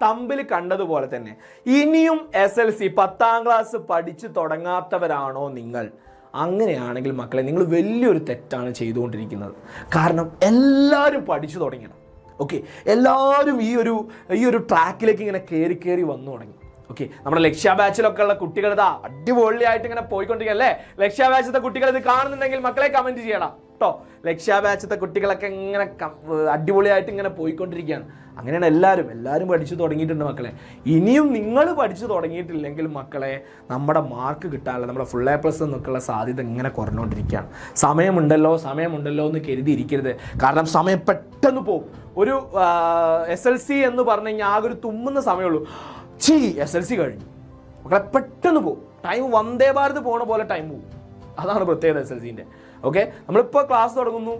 തമ്പിൽ കണ്ടതുപോലെ തന്നെ ഇനിയും SLC 10ാം ക്ലാസ് പഠിച്ചു തുടങ്ങാത്തവരാണോ നിങ്ങൾ? അങ്ങനെയാണെങ്കിൽ മക്കളെ നിങ്ങൾ വലിയൊരു തെറ്റാണ് ചെയ്തുകൊണ്ടിരിക്കുന്നത്. കാരണം എല്ലാവരും പഠിച്ചു തുടങ്ങണം. ഓക്കെ, എല്ലാവരും ഈ ഒരു ട്രാക്കിലേക്ക് ഇങ്ങനെ കയറി വന്നു തുടങ്ങി. ഓക്കെ, നമ്മുടെ ലക്ഷ്യ ബാച്ചിലൊക്കെ ഉള്ള കുട്ടികൾ ഇതാ അടിപൊളിയായിട്ട് ഇങ്ങനെ പോയിക്കൊണ്ടിരിക്കുക അല്ലേ? ലക്ഷ്യ ബാച്ചിലത്തെ കുട്ടികൾ ഇത് കാണുന്നുണ്ടെങ്കിൽ മക്കളെ കമന്റ് ചെയ്യണം കേട്ടോ. ലക്ഷ്യ ബാച്ചിലത്തെ കുട്ടികളൊക്കെ ഇങ്ങനെ അടിപൊളിയായിട്ട് ഇങ്ങനെ പോയിക്കൊണ്ടിരിക്കുകയാണ്. അങ്ങനെയാണ് എല്ലാവരും പഠിച്ചു തുടങ്ങിയിട്ടുണ്ട് മക്കളെ. ഇനിയും നിങ്ങൾ പഠിച്ചു തുടങ്ങിയിട്ടില്ലെങ്കിൽ മക്കളെ നമ്മുടെ മാർക്ക് കിട്ടാനുള്ള നമ്മുടെ ഫുൾ A+ എന്നൊക്കെയുള്ള സാധ്യത ഇങ്ങനെ കുറഞ്ഞുകൊണ്ടിരിക്കുകയാണ്. സമയമുണ്ടല്ലോ എന്ന് കരുതിയിരിക്കരുത്. കാരണം സമയം പെട്ടെന്ന് പോകും. ഒരു SLC എന്ന് പറഞ്ഞു കഴിഞ്ഞാൽ ആകെ ഒരു തുമ്മുന്ന സമയമുള്ളൂ. SLC കഴിഞ്ഞു മക്കളെ, പെട്ടെന്ന് പോകും. ടൈം വന്ദേ ഭാരത് പോണ പോലെ ടൈം പോകും. അതാണ് പ്രത്യേകത SLCൻ്റെ. ഓക്കെ, നമ്മളിപ്പോൾ ക്ലാസ് തുടങ്ങുന്നു,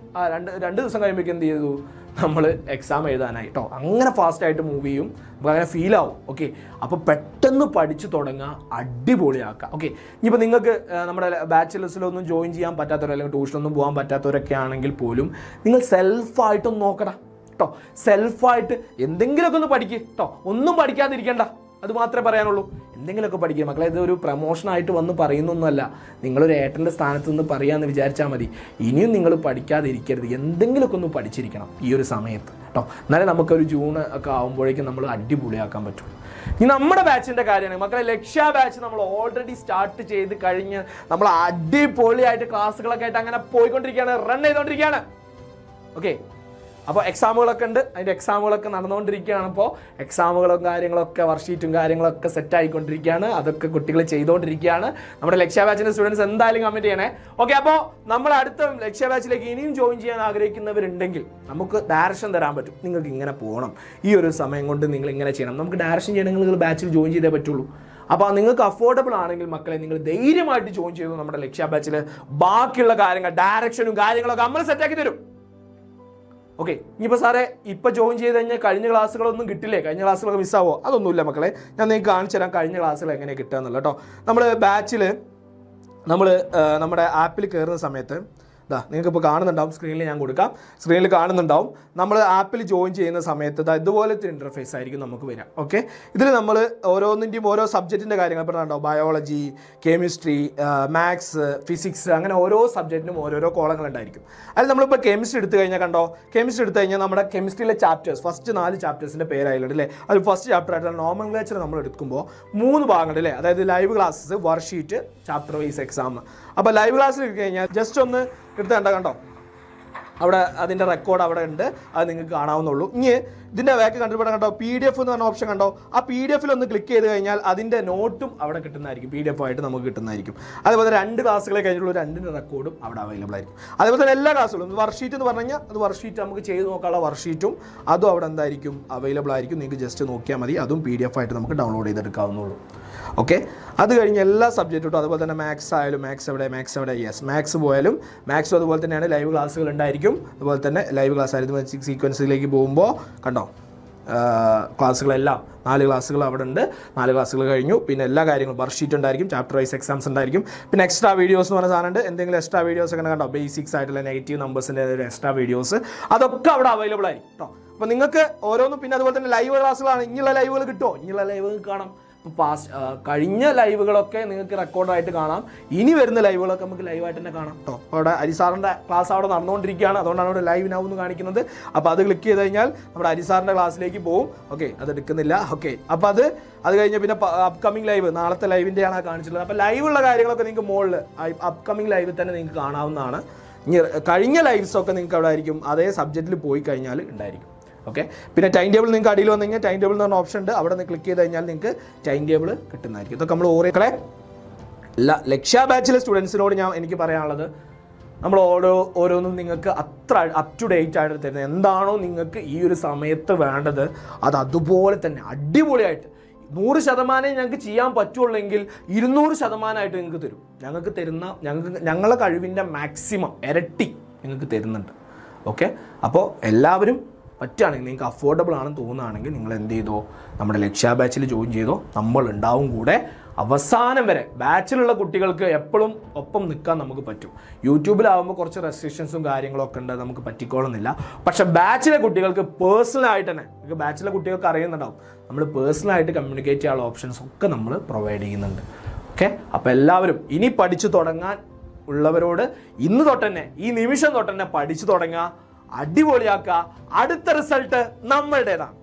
രണ്ട് ദിവസം കഴിയുമ്പോഴേക്കും എന്ത് ചെയ്തു, നമ്മൾ എക്സാം എഴുതാനായി കേട്ടോ. അങ്ങനെ ഫാസ്റ്റായിട്ട് മൂവ് ചെയ്യും, നമുക്ക് അങ്ങനെ ഫീൽ ആവും. ഓക്കെ, അപ്പോൾ പെട്ടെന്ന് പഠിച്ചു തുടങ്ങുക, അടിപൊളിയാക്കുക. ഓക്കെ, ഇനിയിപ്പോൾ നിങ്ങൾക്ക് നമ്മുടെ ബാച്ചിലേഴ്സിലൊന്നും ജോയിൻ ചെയ്യാൻ പറ്റാത്തവരോ അല്ലെങ്കിൽ ട്യൂഷനൊന്നും പോകാൻ പറ്റാത്തവരൊക്കെ ആണെങ്കിൽ പോലും നിങ്ങൾ സെൽഫായിട്ടൊന്ന് നോക്കണം കേട്ടോ. സെൽഫായിട്ട് എന്തെങ്കിലുമൊക്കെ ഒന്ന് പഠിക്കുക കേട്ടോ. ഒന്നും പഠിക്കാതിരിക്കേണ്ട, അത് മാത്രമേ പറയാനുള്ളൂ. എന്തെങ്കിലുമൊക്കെ പഠിക്കുക മക്കളെ. ഇതൊരു പ്രമോഷനായിട്ട് വന്ന് പറയുന്നൊന്നുമല്ല, നിങ്ങളൊരു ഏട്ടൻ്റെ സ്ഥാനത്ത് നിന്ന് പറയാമെന്ന് വിചാരിച്ചാൽ മതി. ഇനിയും നിങ്ങൾ പഠിക്കാതിരിക്കരുത്, എന്തെങ്കിലുമൊക്കെ ഒന്ന് പഠിച്ചിരിക്കണം ഈ ഒരു സമയത്ത് കേട്ടോ. എന്നാലേ നമുക്കൊരു ജൂൺ ഒക്കെ ആകുമ്പോഴേക്കും നമ്മൾ അടിപൊളിയാക്കാൻ പറ്റും. ഇനി നമ്മുടെ ബാച്ചിൻ്റെ കാര്യമാണ് മക്കളെ. ലക്ഷ്യ ബാച്ച് നമ്മൾ ഓൾറെഡി സ്റ്റാർട്ട് ചെയ്ത് കഴിഞ്ഞ് നമ്മൾ അടിപൊളിയായിട്ട് ക്ലാസ്സുകളൊക്കെ ആയിട്ട് അങ്ങനെ പോയിക്കൊണ്ടിരിക്കുകയാണ്, റൺ ചെയ്തുകൊണ്ടിരിക്കുകയാണ്. ഓക്കെ, അപ്പോൾ എക്സാമുകളൊക്കെ ഉണ്ട്, അതിൻ്റെ എക്സാമുകളൊക്കെ നടന്നുകൊണ്ടിരിക്കുകയാണ്. അപ്പോൾ എക്സാമുകളും കാര്യങ്ങളൊക്കെ വർക്ക്ഷീറ്റും കാര്യങ്ങളൊക്കെ സെറ്റായിക്കൊണ്ടിരിക്കുകയാണ്. അതൊക്കെ കുട്ടികൾ ചെയ്തുകൊണ്ടിരിക്കുകയാണ്. നമ്മുടെ ലക്ഷ്യ ബാച്ചിൻ്റെ സ്റ്റുഡൻസ് എന്തായാലും കമൻറ്റ് ചെയ്യണേ. ഓക്കെ, അപ്പോൾ നമ്മൾ അടുത്ത ലക്ഷ്യ ബാച്ചിലേക്ക് ഇനിയും ജോയിൻ ചെയ്യാൻ ആഗ്രഹിക്കുന്നവരുണ്ടെങ്കിൽ നമുക്ക് ഡയറക്ഷൻ തരാൻ പറ്റും. നിങ്ങൾക്ക് ഇങ്ങനെ പോകണം, ഈ ഒരു സമയം കൊണ്ട് നിങ്ങൾ ഇങ്ങനെ ചെയ്യണം, നമുക്ക് ഡയറക്ഷൻ ചെയ്യണമെങ്കിൽ നിങ്ങൾ ബാച്ചിൽ ജോയിൻ ചെയ്തേ പറ്റുള്ളൂ. അപ്പോൾ നിങ്ങൾക്ക് അഫോർഡബിൾ ആണെങ്കിൽ മക്കളെ നിങ്ങൾ ധൈര്യമായിട്ട് ജോയിൻ ചെയ്തു നമ്മുടെ ലക്ഷ്യ ബാച്ചിൽ. ബാക്കിയുള്ള കാര്യങ്ങൾ ഡയറക്ഷനും കാര്യങ്ങളൊക്കെ നമ്മൾ സെറ്റാക്കി തരും. ഓക്കെ, ഇനിയിപ്പോൾ സാറേ ഇപ്പോൾ ജോയിൻ ചെയ്ത് കഴിഞ്ഞാൽ കഴിഞ്ഞ ക്ലാസ്സുകളൊന്നും കിട്ടില്ലേ, കഴിഞ്ഞ ക്ലാസ്സുകളൊക്കെ മിസ്സാവോ? അതൊന്നുമില്ല മക്കളെ, ഞാൻ നിങ്ങൾക്ക് കാണിച്ചു തരാം കഴിഞ്ഞ ക്ലാസ്സുകൾ എങ്ങനെ കിട്ടുക എന്നുള്ളത് കേട്ടോ. നമ്മൾ ബാച്ചിൽ നമ്മുടെ ആപ്പിൽ കയറുന്ന സമയത്ത് നിങ്ങൾക്ക് ഇപ്പോൾ കാണുന്നുണ്ടാവും, സ്ക്രീനിൽ ഞാൻ കൊടുക്കാം, സ്ക്രീനിൽ കാണുന്നുണ്ടാവും. നമ്മൾ ആപ്പിൽ ജോയിൻ ചെയ്യുന്ന സമയത്ത് ഇതുപോലത്തെ ഇൻ്റർഫേസ് ആയിരിക്കും നമുക്ക് വരിക. ഓക്കെ, ഇതിൽ നമ്മൾ ഓരോന്നിൻ്റെയും ഓരോ സബ്ജക്റ്റിൻ്റെ കാര്യങ്ങൾ പറഞ്ഞിട്ടുണ്ടാവും. ബയോളജി, കെമിസ്ട്രി, മാത്സ്, ഫിസിക്സ്, അങ്ങനെ ഓരോ സബ്ജക്റ്റിനും ഓരോരോ കോളങ്ങൾ ഉണ്ടായിരിക്കും. അതിൽ നമ്മളിപ്പോൾ കെമിസ്ട്രി എടുത്തു കഴിഞ്ഞാൽ കെമിസ്ട്രി എടുത്തു കഴിഞ്ഞാൽ നമ്മുടെ കെമിസ്ട്രിയിലെ ചാപ്റ്റേഴ്സ് ഫസ്റ്റ് 4 ചാപ്റ്റേഴ്സിൻ്റെ പേരായിട്ടുണ്ട് അല്ലേ. അത് ഫസ്റ്റ് ചാപ്റ്റർ ആയിട്ടുള്ള നോമൻക്ലേച്ചർ നമ്മൾ എടുക്കുമ്പോൾ 3 ഭാഗങ്ങളുണ്ട് അല്ലേ. അതായത് live classes, worksheet, chapter wise exam. അപ്പോൾ ലൈവ് ക്ലാസ്സിൽ എടുത്തു കഴിഞ്ഞാൽ ജസ്റ്റ് ഒന്ന് എടുത്തേണ്ട കണ്ടോ, അവിടെ അതിൻ്റെ റെക്കോർഡ് അവിടെ ഉണ്ട്, അത് നിങ്ങൾക്ക് കാണാവുന്നുള്ളൂ. ഇനി ഇതിൻ്റെ ബാക്ക് കണ്ടുപിടാൻ കണ്ടോ PDF എന്ന് പറഞ്ഞ ഓപ്ഷൻ കണ്ടോ, ആ PDF ഒന്ന് ക്ലിക്ക് ചെയ്ത് കഴിഞ്ഞാൽ അതിൻ്റെ നോട്ടും അവിടെ കിട്ടുന്നതായിരിക്കും, PDF ആയിട്ട് നമുക്ക് കിട്ടുന്നതായിരിക്കും. അതേപോലെ 2 ക്ലാസ്സുകളെ കഴിഞ്ഞിട്ടുള്ള 2 റെക്കോർഡും അവിടെ അവൈലബിൾ ആയിരിക്കും. അതേപോലെ തന്നെ എല്ലാ ക്ലാസ്സുകളും വർക്ക്ഷീറ്റ് എന്ന് പറഞ്ഞു കഴിഞ്ഞാൽ അത് വർക്ക്ഷീറ്റ് നമുക്ക് ചെയ്ത് നോക്കാനുള്ള വർക്ക്ഷീറ്റും അതും അവിടെ എന്തായിരിക്കും അവൈലബിൾ ആയിരിക്കും. നിങ്ങൾക്ക് ജസ്റ്റ് നോക്കിയാൽ മതി, അതും PDF ആയിട്ട് നമുക്ക് ഡൗൺലോഡ് ചെയ്തെടുക്കാവുന്നുള്ളൂ. ഓക്കെ, അത് കഴിഞ്ഞ് എല്ലാ സബ്ജക്റ്റും കിട്ടും. അതുപോലെ തന്നെ മാത്സ് ആയാലും മാത്സ് എവിടെ യെസ് മാത്സ് പോയാലും മാത്സും അതുപോലെ തന്നെയാണ് ലൈവ് ക്ലാസ്സുകൾ ഉണ്ടായിരിക്കും. അതുപോലെ തന്നെ ലൈവ് ക്ലാസ് ആയിരുന്നു സീക്വൻസിലേക്ക് പോകുമ്പോൾ കണ്ടോ ക്ലാസ്സുകളെല്ലാം 4 ക്ലാസ്സുകൾ അവിടെ ഉണ്ട്. 4 ക്ലാസ്സുകൾ കഴിഞ്ഞു. പിന്നെ എല്ലാ കാര്യങ്ങളും വർക്ക്ഷീറ്റ് ഉണ്ടായിരിക്കും, ചാപ്റ്റർ വൈസ് എക്സാംസ് ഉണ്ടായിരിക്കും. പിന്നെ എക്സ്ട്രാ വീഡിയോസ് എന്ന് പറഞ്ഞ സാധനം ഉണ്ട്. എന്തെങ്കിലും എക്സ്ട്രാ വീഡിയോസ് ഒക്കെ കണ്ടോ, ബേസിക്സ് ആയിട്ടുള്ള നെഗറ്റീവ് നമ്പേഴ്സിൻ്റെ എക്സ്ട്രാ വീഡിയോസ് അതൊക്കെ അവിടെ അവൈലബിൾ ആയിരിക്കും കേട്ടോ. അപ്പോൾ നിങ്ങൾക്ക് ഓരോന്നും, പിന്നെ അതുപോലെ തന്നെ ലൈവ് ക്ലാസ്സുകളാണ്. ഇനിയുള്ള ലൈവുകൾ കിട്ടുമോ? ഇനിയുള്ള ലൈവുകൾ കാണാം. കഴിഞ്ഞ ലൈവുകളൊക്കെ നിങ്ങൾക്ക് റെക്കോർഡായിട്ട് കാണാം. ഇനി വരുന്ന ലൈവുകളൊക്കെ നമുക്ക് ലൈവായിട്ട് തന്നെ കാണാം കേട്ടോ. അവിടെ അരിസാറിൻ്റെ ക്ലാസ് അവിടെ നടന്നുകൊണ്ടിരിക്കുകയാണ്, അതുകൊണ്ടാണ് അവിടെ ലൈവ് നൗ എന്ന് കാണിക്കുന്നത്. അപ്പോൾ അത് ക്ലിക്ക് ചെയ്ത് കഴിഞ്ഞാൽ നമ്മുടെ അരിസാറിൻ്റെ ക്ലാസ്സിലേക്ക് പോകും. ഓക്കെ, അത് എടുക്കുന്നില്ല. ഓക്കെ, അപ്പോൾ അത് കഴിഞ്ഞ് പിന്നെ അപ്കമിങ് ലൈവ്, നാളത്തെ ലൈവിൻ്റെയാണ് കാണിച്ചിട്ടുള്ളത്. അപ്പോൾ ലൈവുള്ള കാര്യങ്ങളൊക്കെ നിങ്ങൾക്ക് മുകളിൽ അപ്കമിങ് ലൈവിൽ തന്നെ നിങ്ങൾക്ക് കാണാവുന്നതാണ്. ഇനി കഴിഞ്ഞ ലൈവ്സൊക്കെ നിങ്ങൾക്ക് അവിടെ ആയിരിക്കും, അതേ സബ്ജക്റ്റിൽ പോയി കഴിഞ്ഞാൽ ഉണ്ടായിരിക്കും. ഓക്കെ, പിന്നെ ടൈം ടേബിൾ നിങ്ങൾക്ക് അടിയിൽ വന്നു കഴിഞ്ഞാൽ ടൈം ടേബിൾ എന്ന് പറഞ്ഞ ഓപ്ഷൻ ഉണ്ട്, അവിടെ നിന്ന് ക്ലിക്ക് ചെയ്ത് കഴിഞ്ഞാൽ നിങ്ങൾക്ക് ടൈം ടേബിൾ കിട്ടുന്നതായിരിക്കും. ഇതൊക്കെ നമ്മൾ ഓരോ ലക്ഷ്യ ബാച്ചിലെ സ്റ്റുഡൻസിനോട് എനിക്ക് പറയാനുള്ളത്, നമ്മൾ ഓരോന്നും നിങ്ങൾക്ക് അത്ര അപ് ടു ഡേറ്റ് ആയിട്ട് തരുന്നത്. എന്താണോ നിങ്ങൾക്ക് ഈ ഒരു സമയത്ത് വേണ്ടത് അത് അതുപോലെ തന്നെ അടിപൊളിയായിട്ട് 100% ഞങ്ങൾക്ക് ചെയ്യാൻ പറ്റുള്ളെങ്കിൽ 200% നിങ്ങൾക്ക് തരും. ഞങ്ങളുടെ കഴിവിൻ്റെ മാക്സിമം ഇരട്ടി നിങ്ങൾക്ക് തരുന്നുണ്ട്. ഓക്കെ, അപ്പോൾ എല്ലാവരും പറ്റുകയാണെങ്കിൽ നിങ്ങൾക്ക് അഫോർഡബിൾ ആണെന്ന് തോന്നുകയാണെങ്കിൽ നിങ്ങൾ എന്ത് ചെയ്തോ, നമ്മുടെ ലക്ഷ്യ ബാച്ചിൽ ജോയിൻ ചെയ്തോ, നമ്മൾ ഉണ്ടാവും കൂടെ. അവസാനം വരെ ബാച്ചിലുള്ള കുട്ടികൾക്ക് എപ്പോഴും ഒപ്പം നിൽക്കാൻ നമുക്ക് പറ്റും. യൂട്യൂബിലാവുമ്പോൾ കുറച്ച് റെസ്ട്രിക്ഷൻസും കാര്യങ്ങളൊക്കെ ഉണ്ട്, നമുക്ക് പറ്റിക്കോളുന്നില്ല. പക്ഷെ ബാച്ചിലെ കുട്ടികൾക്ക് പേഴ്സണലായിട്ട് തന്നെ, നിങ്ങൾക്ക് ബാച്ചിലെ കുട്ടികൾക്ക് അറിയുന്നുണ്ടാവും, നമ്മൾ പേഴ്സണലായിട്ട് കമ്മ്യൂണിക്കേറ്റ് ചെയ്യാനുള്ള ഓപ്ഷൻസ് ഒക്കെ നമ്മൾ പ്രൊവൈഡ് ചെയ്യുന്നുണ്ട്. ഓക്കെ, അപ്പോൾ എല്ലാവരും ഇനി പഠിച്ചു തുടങ്ങാൻ ഉള്ളവരോട് ഇന്ന് തൊട്ട് തന്നെ, ഈ നിമിഷം തൊട്ട് തന്നെ പഠിച്ചു തുടങ്ങുക, അടിപൊളിയാക്കുക. അടുത്ത റിസൾട്ട് നമ്മളുടേതാണ്.